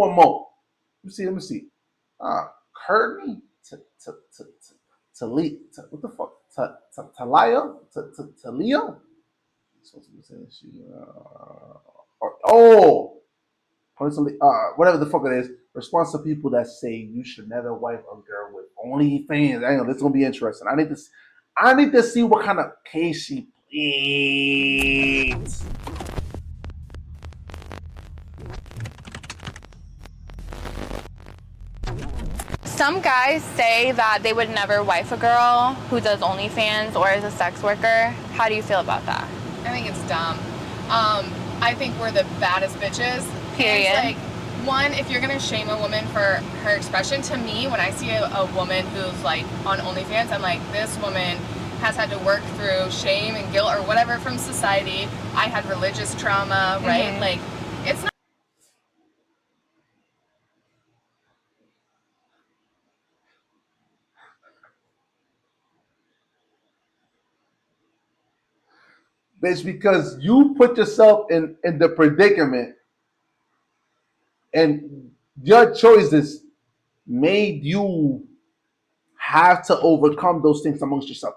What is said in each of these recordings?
One more. Let me see. Courtney what the fuck? Talia? Talia? Oh, whatever the fuck it is. Response to people that say you should never wife a girl with OnlyFans. I know this is gonna be interesting. I need to see what kind of case she pleads. Some guys say that they would never wife a girl who does OnlyFans or is a sex worker. How do you feel about that? I think it's dumb. I think we're the baddest bitches. Period. It's like, one, if you're gonna shame a woman for her expression, to me, when I see a woman who's like on OnlyFans, I'm like, this woman has had to work through shame and guilt or whatever from society. I had religious trauma, right? Mm-hmm. Like, it's not. Bitch, because you put yourself in the predicament and your choices made you have to overcome those things amongst yourself,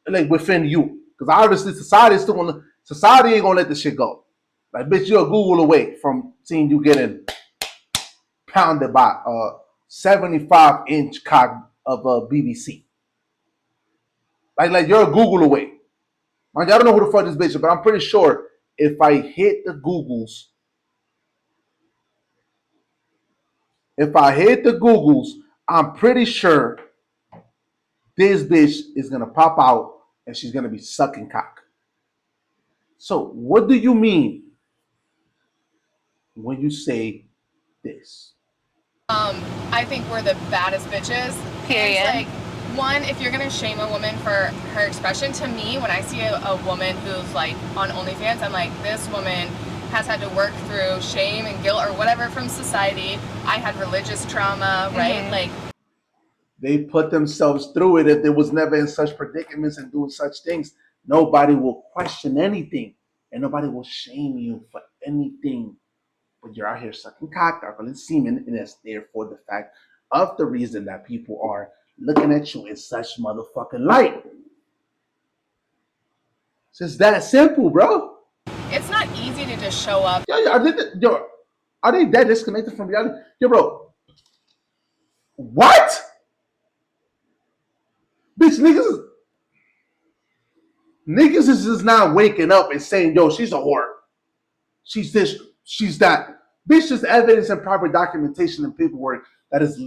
like within you. Because obviously society ain't gonna let this shit go. Like, bitch, you're a Google away from seeing you getting pounded by a 75-inch cock of a BBC. Like you're a Google away. I don't know who the fuck this bitch is, but I'm pretty sure if I hit the Googles, I'm pretty sure this bitch is gonna pop out and she's gonna be sucking cock. So what do you mean when you say this? I think we're the baddest bitches. Period. It's like, one, if you're gonna shame a woman for her expression, to me, when I see a woman who's like on OnlyFans, I'm like, this woman has had to work through shame and guilt or whatever from society. I had religious trauma, right? Mm-hmm. Like, They put themselves through it. If they was never in such predicaments and doing such things, nobody will question anything and nobody will shame you for anything. But you're out here sucking cock, gargling semen, and it's therefore the fact of the reason that people are looking at you in such motherfucking light. It's just that simple, bro. it's not easy to just show up. Are they that disconnected from reality? Yo, bro, what? Bitch, niggas is just not waking up and saying, yo, she's a whore. She's this, she's that. Bitch, just evidence and proper documentation and paperwork that is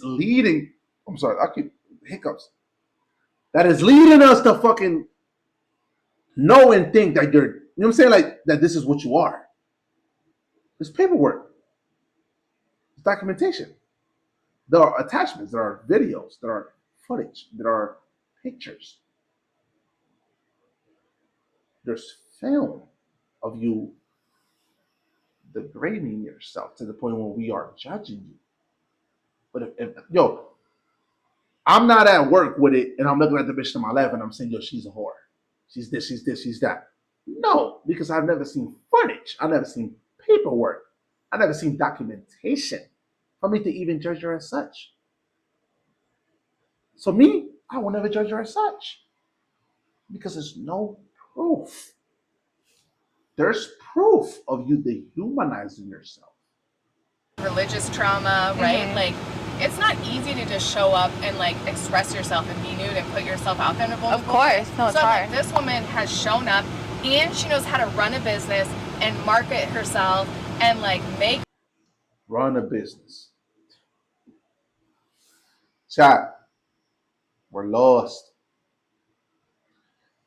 leading. I'm sorry, I keep hiccups. That is leading us to fucking know and think that you're, you know what I'm saying? Like, that this is what you are. It's paperwork. It's documentation. There are attachments, there are videos, there are footage, there are pictures. There's film of you degrading yourself to the point where we are judging you. But yo, I'm not at work with it and I'm looking at the bitch to my left and I'm saying, yo, she's a whore. She's this, she's that. No, because I've never seen footage. I've never seen paperwork. I've never seen documentation for me to even judge her as such. So me, I will never judge her as such because there's no proof. There's proof of you dehumanizing yourself. Religious trauma, right? Mm-hmm. Like, it's not easy to just show up and like express yourself and be nude and put yourself out there in a vulnerable. Of course, no, it's so hard. Like, this woman has shown up and she knows how to run a business and market herself and like Run a business. Chat, we're lost.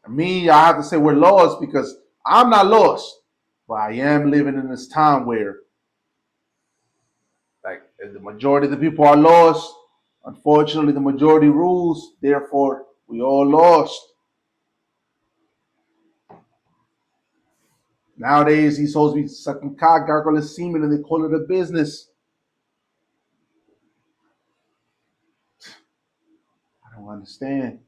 I have to say we're lost because I'm not lost, but I am living in this time where, like, the majority of the people are lost. Unfortunately, the majority rules. Therefore, we all lost. Nowadays, these hoes be sucking cock, gargling semen, and they call it a business. I don't understand.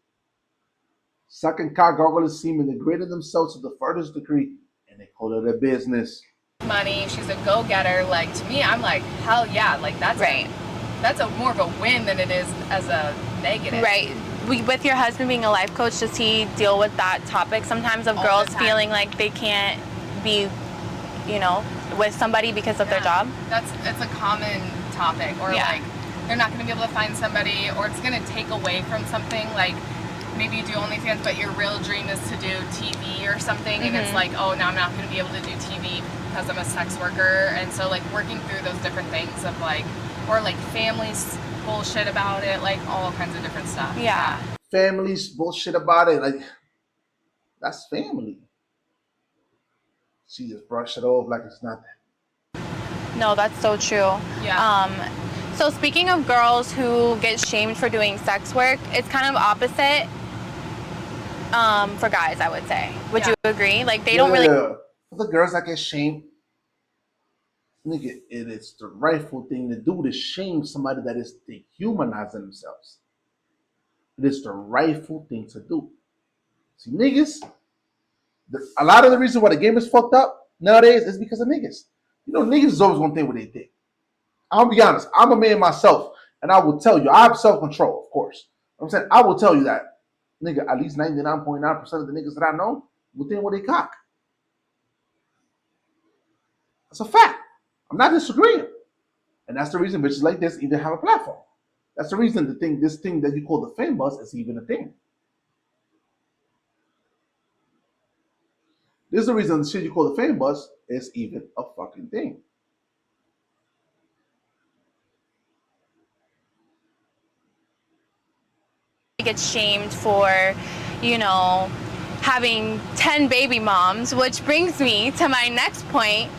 Sucking cock, gargling semen, they graded themselves to the furthest degree, and they call it a business. money, she's a go-getter. Like, to me, I'm like, hell yeah, like that's Right. that's a more of a win than it is as a negative. Right. With your husband being a life coach, does he deal with that topic sometimes of All girls the time. feeling like they can't be, you know, with somebody because of their job? It's a common topic. Or Yeah. like they're not going to be able to find somebody, or it's going to take away from something. Like maybe you do OnlyFans, but your real dream is to do TV or something, and it's like, oh, now I'm not going to be able to do TV because I'm a sex worker. And so like working through those different things of like, or like families bullshit about it, like all kinds of different stuff. Yeah. Families bullshit about it. Like, that's family. She just brushed it off like it's nothing. No, that's so true. Yeah. So speaking of girls who get shamed for doing sex work, it's kind of opposite for guys, I would say. Would you agree? Like they don't really. For the girls that get shamed, nigga, it is the rightful thing to do to shame somebody that is dehumanizing themselves. It is the rightful thing to do. See, niggas, a lot of the reason why the game is fucked up nowadays is because of niggas. You know, niggas is always gonna think what they think. I'll be honest, I'm a man myself, and I will tell you, I have self-control, of course. I'm saying I will tell you that, nigga, at least 99.9% of the niggas that I know will think what they cock. That's a fact. I'm not disagreeing. And that's the reason bitches like this even have a platform. That's the reason this thing that you call the fame bus is even a thing. This is the reason the shit you call the fame bus is even a fucking thing. Get shamed for, you know, having 10 baby moms, which brings me to my next point.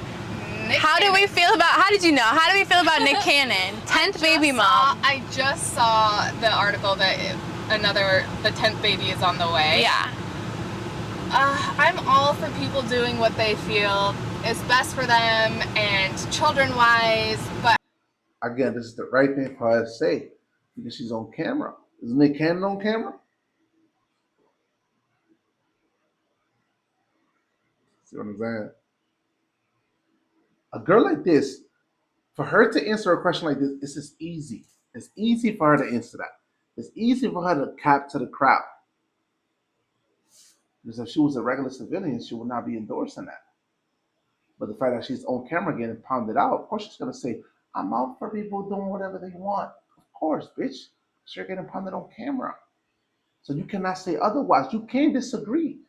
How do we feel about, how did you know? How do we feel about Nick Cannon? 10th baby mom. I just saw the article that the 10th baby is on the way. Yeah. I'm all for people doing what they feel is best for them and children-wise, but Again, this is the right thing for her to say because she's on camera. Isn't Nick Cannon on camera? See what I'm saying? A girl like this, for her to answer a question like this, it's just easy. It's easy for her to answer that. It's easy for her to cap to the crowd. Because if she was a regular civilian, she would not be endorsing that. But the fact that she's on camera getting pounded out, of course she's gonna say, I'm out for people doing whatever they want. Of course, bitch. You're getting pounded on camera. So you cannot say otherwise. You can't disagree.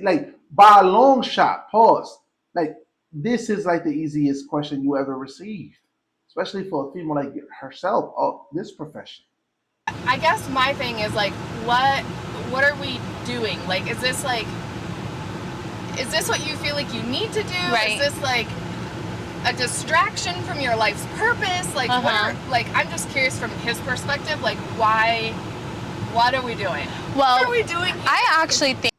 Like by a long shot, pause. Like this is like the easiest question you ever received. Especially for a female like herself of this profession. I guess my thing is like, what are we doing? Like, is this what you feel like you need to do? Right. Is this like a distraction from your life's purpose? Like, I'm just curious from his perspective, like what are we doing? Well, what are we doing? I actually think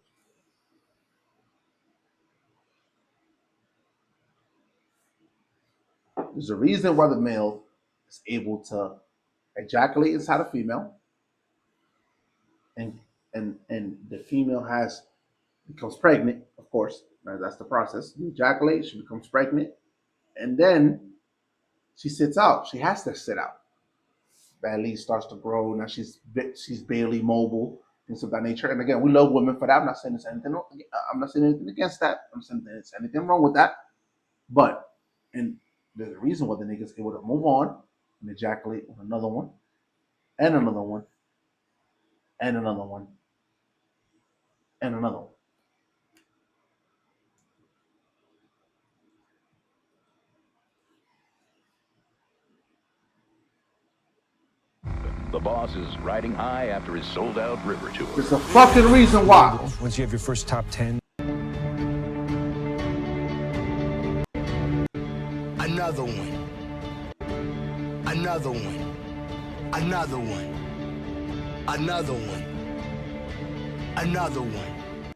There's a reason why the male is able to ejaculate inside a female, and the female becomes pregnant, of course. Right? That's the process. You ejaculate, she becomes pregnant, and then she sits out. She has to sit out. Belly starts to grow. Now she's barely mobile, things of that nature. And again, we love women for that. I'm not saying there's anything. I'm not saying anything against that. I'm saying there's anything wrong with that. But and there's a reason why the nigga's able to move on and ejaculate on another one, and another one, and another one, and another one. The boss is riding high after his sold-out river tour. There's a fucking reason why. Once you have your first top 10. Another one. Another one. Another one. Another one. Another one.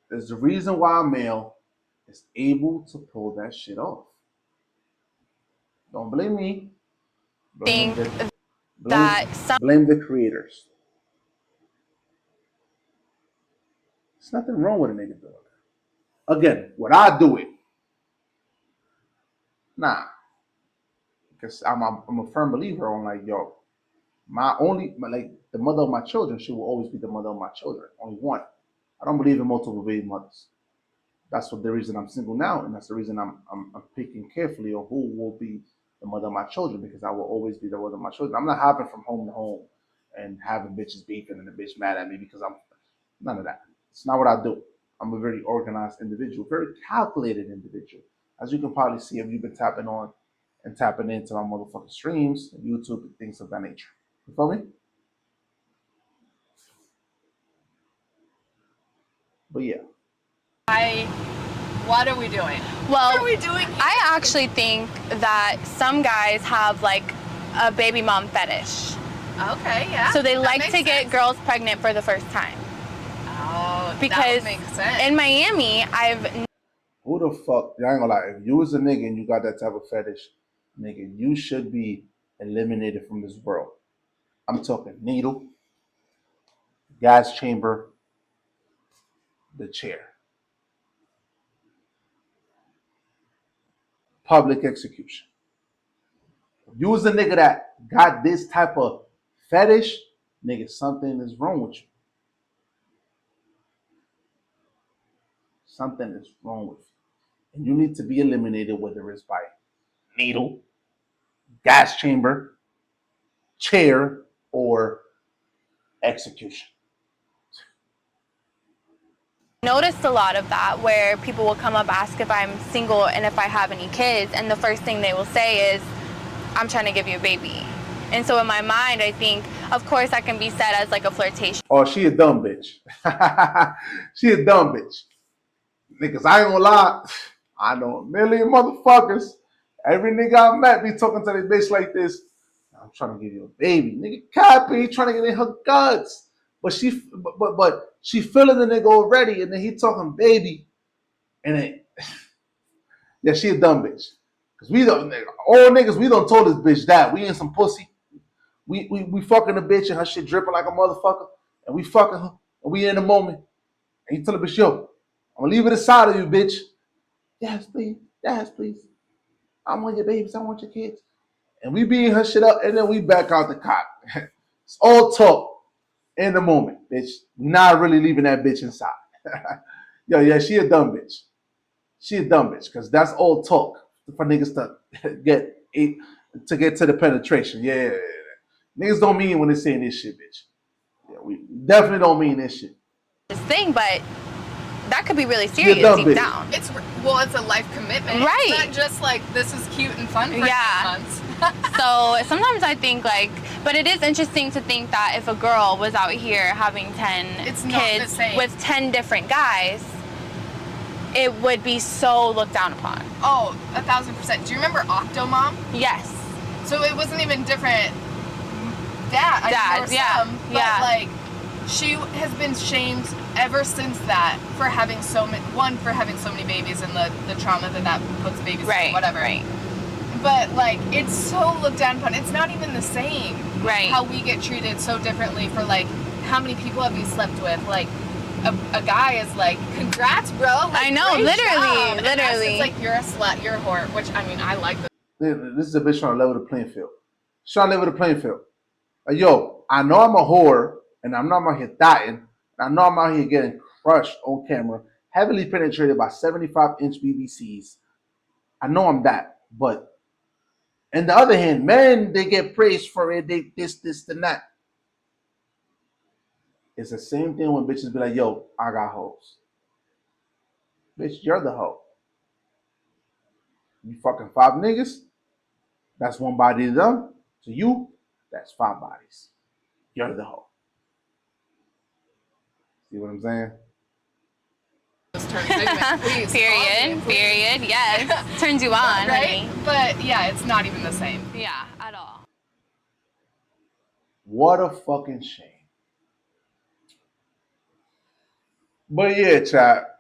There's a reason why a male is able to pull that shit off. Don't blame me. Blame the creators. There's nothing wrong with a nigga doing that. Again, would I do it? Nah, because I'm a firm believer on like, yo, like the mother of my children, she will always be the mother of my children. Only one. I don't believe in multiple baby mothers. That's what the reason I'm single now, and that's the reason I'm picking carefully on who will be the mother of my children, because I will always be the mother of my children. I'm not hopping from home to home and having bitches beefing and the bitch mad at me because I'm none of that. It's not what I do. I'm a very organized individual, very calculated individual. As you can probably see if you've been tapping on and tapping into my motherfucking streams, YouTube, and things of that nature. You feel me? But yeah. What are we doing? Well, What are we doing here? I actually think that some guys have like a baby mom fetish. Okay, yeah. So they that like makes to get sense. girls pregnant for the first time. Oh, Because that makes sense. in Miami, Who the fuck? I ain't gonna lie. If you was a nigga and you got that type of fetish, nigga, you should be eliminated from this world. I'm talking needle, gas chamber, the chair, public execution. If you was a nigga that got this type of fetish, nigga, something is wrong with you. Something is wrong with you. And you need to be eliminated, whether it's by needle, gas chamber, chair, or execution. noticed a lot of that where people will come up, ask if I'm single and if I have any kids, and the first thing they will say is, I'm trying to give you a baby. And so in my mind, I think, of course, that can be said as like a flirtation. Oh, she a dumb bitch. She a dumb bitch. Niggas, I ain't gonna lie. I know a million motherfuckers. Every nigga I met be talking to this bitch like this. I'm trying to give you a baby. Nigga, Cappy trying to get in her guts. But she feeling the nigga already, and then he talking baby. And then, yeah, she a dumb bitch. Cause we don't, all niggas, we don't told this bitch that. We ain't some pussy. We fucking a bitch and her shit dripping like a motherfucker. And we fucking her. And we in the moment. And you tell the bitch, yo, I'm gonna leave it aside of you, bitch. Yes, please. Yes, please. I want your babies. I want your kids. And we beating her shit up, and then we back out the cop. It's all talk in the moment, bitch. Not really leaving that bitch inside. Yo, yeah, she a dumb bitch. She a dumb bitch, because that's all talk for niggas to get to the penetration. Yeah. Niggas don't mean when they saying this shit, bitch. Yeah, we definitely don't mean this shit. This thing, but that could be really She a serious dumb deep bitch. down. It's a life commitment. Right. It's not just like this is cute and fun for 9 months. So sometimes I think like, but it is interesting to think that if a girl was out here having 10 It's not the kids same. with 10 different guys, it would be so looked down upon. Oh, 1,000%. Do you remember Octomom? Yes. So it wasn't even different. Dads, yeah, some, but yeah. like she has been shamed ever since that for having so many babies and the trauma that puts babies through, whatever. Right. But like it's so looked down upon. It's not even the same. Right. How we get treated so differently for like how many people have you slept with? Like a guy is like, congrats, bro. Like, I know, great literally. job. And us, it's like you're a slut, you're a whore. Which I mean, I like this. This is a bitch trying to level the playing field. She's trying to level the playing field. Like, yo, I know I'm a whore, and I'm not out here dying. I know I'm out here getting crushed on camera, heavily penetrated by 75-inch BBCs. I know I'm that. But on the other hand, men, they get praised for it. They this, and that. It's the same thing when bitches be like, yo, I got hoes. Bitch, you're the hoe. You fucking 5 niggas, that's one body to them. To you, that's 5 bodies. You're the hoe. See what I'm saying? Please, Period. please. Period. Yes. Turns you on, Right? honey. But yeah, it's not even the same. Yeah, at all. What a fucking shame. But yeah, chat.